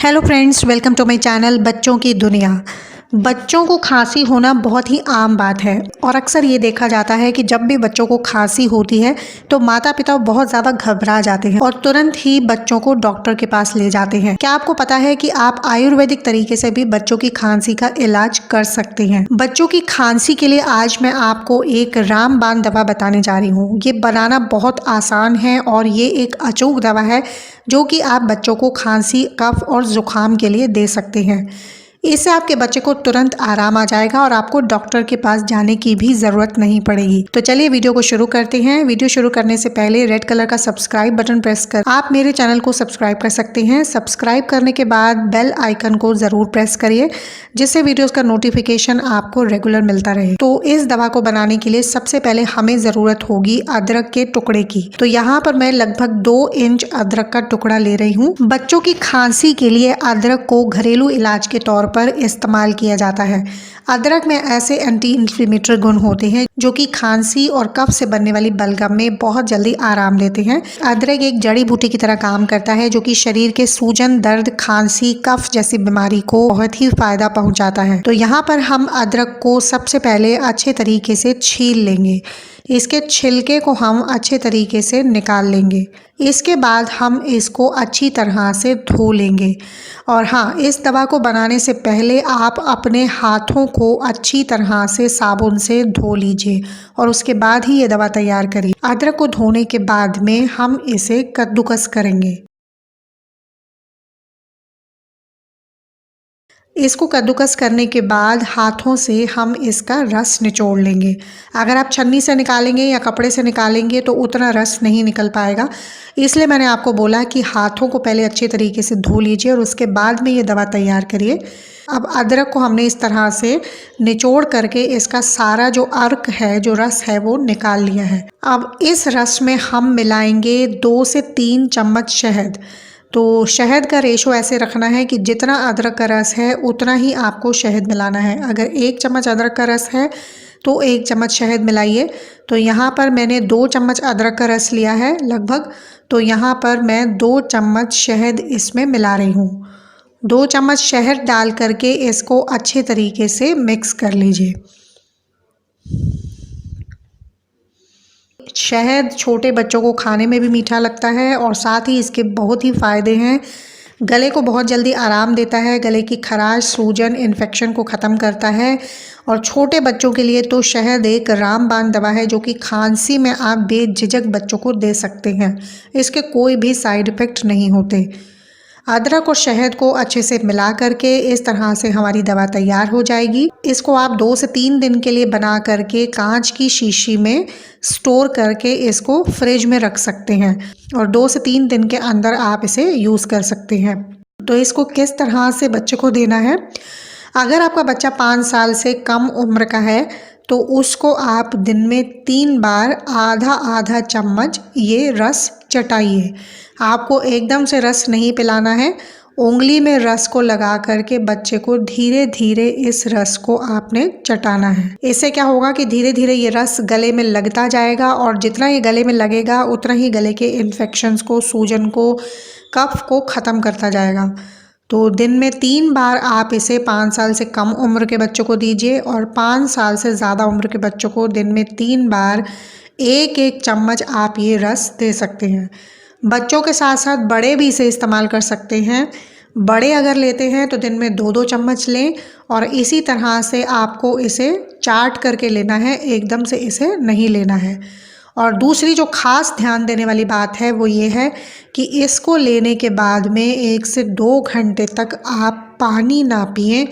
Hello friends, welcome to my channel बच्चों की दुनिया। बच्चों को खांसी होना बहुत ही आम बात है और अक्सर ये देखा जाता है कि जब भी बच्चों को खांसी होती है तो माता पिता बहुत ज़्यादा घबरा जाते हैं और तुरंत ही बच्चों को डॉक्टर के पास ले जाते हैं। क्या आपको पता है कि आप आयुर्वेदिक तरीके से भी बच्चों की खांसी का इलाज कर सकते हैं। बच्चों की खांसी के लिए आज मैं आपको एक रामबाण दवा बताने जा रही हूँ। ये बनाना बहुत आसान है और ये एक अचूक दवा है जो कि आप बच्चों को खांसी, कफ और जुकाम के लिए दे सकते हैं। इससे आपके बच्चे को तुरंत आराम आ जाएगा और आपको डॉक्टर के पास जाने की भी ज़रूरत नहीं पड़ेगी। तो चलिए वीडियो को शुरू करते हैं। वीडियो शुरू करने से पहले रेड कलर का सब्सक्राइब बटन प्रेस कर आप मेरे चैनल को सब्सक्राइब कर सकते हैं। सब्सक्राइब करने के बाद बेल आइकन को ज़रूर प्रेस करिए जिससे वीडियोज़ का नोटिफिकेशन आपको रेगुलर मिलता रहे। तो इस दवा को बनाने के लिए सबसे पहले हमें ज़रूरत होगी अदरक के टुकड़े की। तो यहाँ पर मैं लगभग 2 इंच अदरक का टुकड़ा ले रही हूँ। बच्चों की खांसी के लिए अदरक को घरेलू इलाज के तौर पर इस्तेमाल किया जाता है। अदरक में ऐसे एंटी इन्फ्लेमेटरी गुण होते हैं जो कि खांसी और कफ से बनने वाली बलगम में बहुत जल्दी आराम देते हैं। अदरक एक जड़ी बूटी की तरह काम करता है जो कि शरीर के सूजन, दर्द, खांसी, कफ जैसी बीमारी को बहुत ही फायदा पहुंचाता है। तो यहाँ पर हम अदरक को सबसे पहले अच्छे तरीके से छील लेंगे। इसके छिलके को हम अच्छे तरीके से निकाल लेंगे। इसके बाद हम इसको अच्छी तरह से धो लेंगे। और हाँ, इस दवा को बनाने से पहले आप अपने हाथों को अच्छी तरह से साबुन से धो लीजिए और उसके बाद ही ये दवा तैयार करिए। अदरक को धोने के बाद में हम इसे कद्दूकस करेंगे। इसको कद्दूकस करने के बाद हाथों से हम इसका रस निचोड़ लेंगे। अगर आप छन्नी से निकालेंगे या कपड़े से निकालेंगे तो उतना रस नहीं निकल पाएगा, इसलिए मैंने आपको बोला कि हाथों को पहले अच्छे तरीके से धो लीजिए और उसके बाद में ये दवा तैयार करिए। अब अदरक को हमने इस तरह से निचोड़ करके इसका सारा जो अर्क है, जो रस है, वो निकाल लिया है। अब इस रस में हम मिलाएंगे 2 से 3 चम्मच शहद। तो शहद का रेशो ऐसे रखना है कि जितना अदरक का रस है उतना ही आपको शहद मिलाना है। अगर 1 चम्मच अदरक का रस है तो 1 चम्मच शहद मिलाइए। तो यहाँ पर मैंने 2 चम्मच अदरक का रस लिया है लगभग, तो यहाँ पर मैं 2 चम्मच शहद इसमें मिला रही हूँ। 2 चम्मच शहद डाल करके इसको अच्छे तरीके से मिक्स कर लीजिए। शहद छोटे बच्चों को खाने में भी मीठा लगता है और साथ ही इसके बहुत ही फ़ायदे हैं। गले को बहुत जल्दी आराम देता है, गले की खराश, सूजन, इन्फेक्शन को ख़त्म करता है। और छोटे बच्चों के लिए तो शहद एक रामबाण दवा है जो कि खांसी में आप बेझिझक बच्चों को दे सकते हैं। इसके कोई भी साइड इफ़ेक्ट नहीं होते। अदरक और शहद को अच्छे से मिला करके इस तरह से हमारी दवा तैयार हो जाएगी। इसको आप 2 से 3 दिन के लिए बना करके कांच की शीशी में स्टोर करके इसको फ्रिज में रख सकते हैं और 2 से 3 दिन के अंदर आप इसे यूज़ कर सकते हैं। तो इसको किस तरह से बच्चे को देना है? अगर आपका बच्चा 5 साल से कम उम्र का है तो उसको आप दिन में 3 बार आधा आधा चम्मच ये रस चटाइए। आपको एकदम से रस नहीं पिलाना है, उंगली में रस को लगा करके बच्चे को धीरे धीरे इस रस को आपने चटाना है। इससे क्या होगा कि धीरे धीरे ये रस गले में लगता जाएगा और जितना ये गले में लगेगा उतना ही गले के इन्फेक्शंस को, सूजन को, कफ को ख़त्म करता जाएगा। तो दिन में 3 बार आप इसे 5 साल से कम उम्र के बच्चों को दीजिए और 5 साल से ज़्यादा उम्र के बच्चों को दिन में 3 बार 1-1 चम्मच आप ये रस दे सकते हैं। बच्चों के साथ साथ बड़े भी इसे इस्तेमाल कर सकते हैं। बड़े अगर लेते हैं तो दिन में 2-2 चम्मच लें और इसी तरह से आपको इसे चाट करके लेना है, एकदम से इसे नहीं लेना है। और दूसरी जो खास ध्यान देने वाली बात है वो ये है कि इसको लेने के बाद में 1 से 2 घंटे तक आप पानी ना पिएं,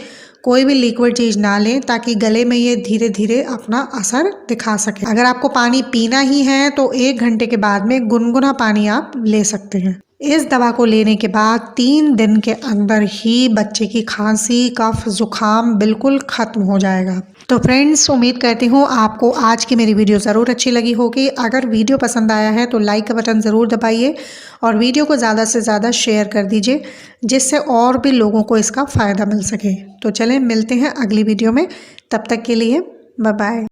कोई भी लिक्विड चीज़ ना लें ताकि गले में ये धीरे धीरे अपना असर दिखा सके। अगर आपको पानी पीना ही है तो 1 घंटे के बाद में गुनगुना पानी आप ले सकते हैं। इस दवा को लेने के बाद 3 दिन के अंदर ही बच्चे की खांसी, कफ, जुकाम बिल्कुल ख़त्म हो जाएगा। तो फ्रेंड्स, उम्मीद करती हूँ आपको आज की मेरी वीडियो ज़रूर अच्छी लगी होगी। अगर वीडियो पसंद आया है तो लाइक का बटन ज़रूर दबाइए और वीडियो को ज़्यादा से ज़्यादा शेयर कर दीजिए जिससे और भी लोगों को इसका फ़ायदा मिल सके। तो चलें, मिलते हैं अगली वीडियो में। तब तक के लिए बाय बाय।